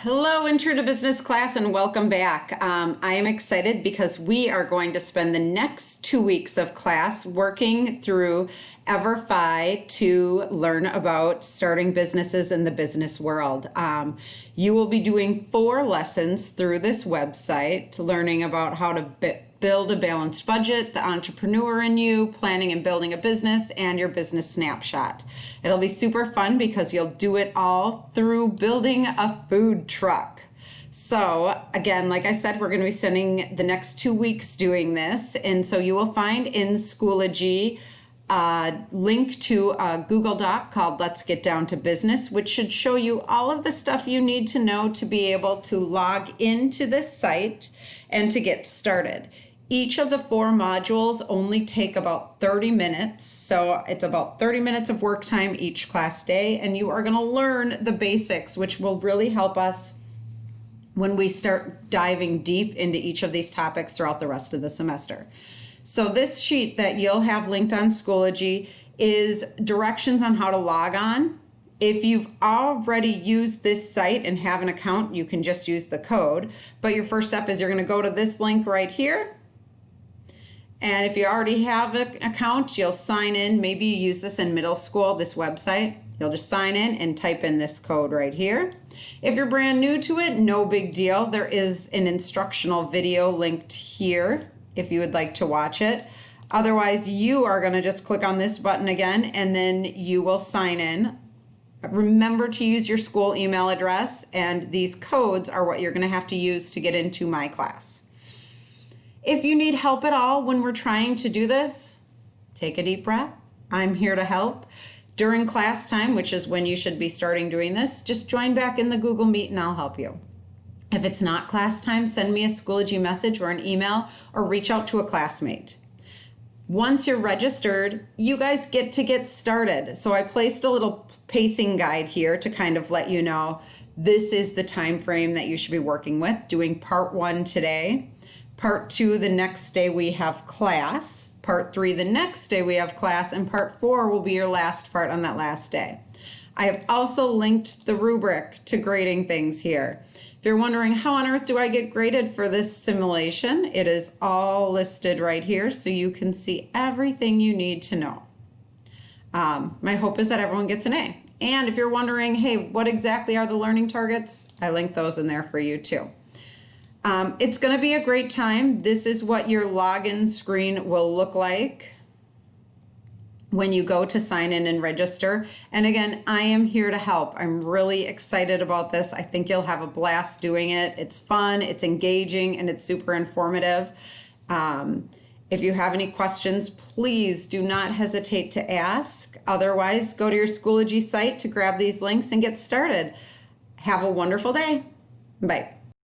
Hello, Intro to Business class, and welcome back. I am excited because we are going to spend the next 2 weeks of class working through EVerFi to learn about starting businesses in the business world. You will be doing 4 lessons through this website, learning about how to build a balanced budget, the entrepreneur in you, planning and building a business, and your business snapshot. It'll be super fun because you'll do it all through building a food truck. So again, like I said, we're going to be spending the next 2 weeks doing this. And so you will find in Schoology a link to a Google Doc called Let's Get Down to Business, which should show you all of the stuff you need to know to be able to log into this site and to get started. Each of the 4 modules only take about 30 minutes, so it's about 30 minutes of work time each class day, and you are going to learn the basics, which will really help us when we start diving deep into each of these topics throughout the rest of the semester. So this sheet that you'll have linked on Schoology is directions on how to log on. If you've already used this site and have an account, you can just use the code, but your first step is you're going to go to this link right here. And if you already have an account, you'll sign in. Maybe you use this in middle school, this website. You'll just sign in and type in this code right here. If you're brand new to it, no big deal. There is an instructional video linked here if you would like to watch it. Otherwise, you are going to just click on this button again, and then you will sign in. Remember to use your school email address, and these codes are what you're going to have to use to get into my class. If you need help at all when we're trying to do this, take a deep breath. I'm here to help. During class time, which is when you should be starting doing this, just join back in the Google Meet and I'll help you. If it's not class time, send me a Schoology message or an email or reach out to a classmate. Once you're registered, you guys get started. So I placed a little pacing guide here to kind of let you know this is the time frame that you should be working with, doing part 1 today. Part 2, the next day we have class. Part 3, the next day we have class. And part 4 will be your last part on that last day. I have also linked the rubric to grading things here. If you're wondering how on earth do I get graded for this simulation, it is all listed right here so you can see everything you need to know. My hope is that everyone gets an A. And if you're wondering, hey, what exactly are the learning targets? I linked those in there for you too. It's going to be a great time. This is what your login screen will look like when you go to sign in and register. And again, I am here to help. I'm really excited about this. I think you'll have a blast doing it. It's fun, it's engaging, and it's super informative. If you have any questions, please do not hesitate to ask. Otherwise, go to your Schoology site to grab these links and get started. Have a wonderful day. Bye.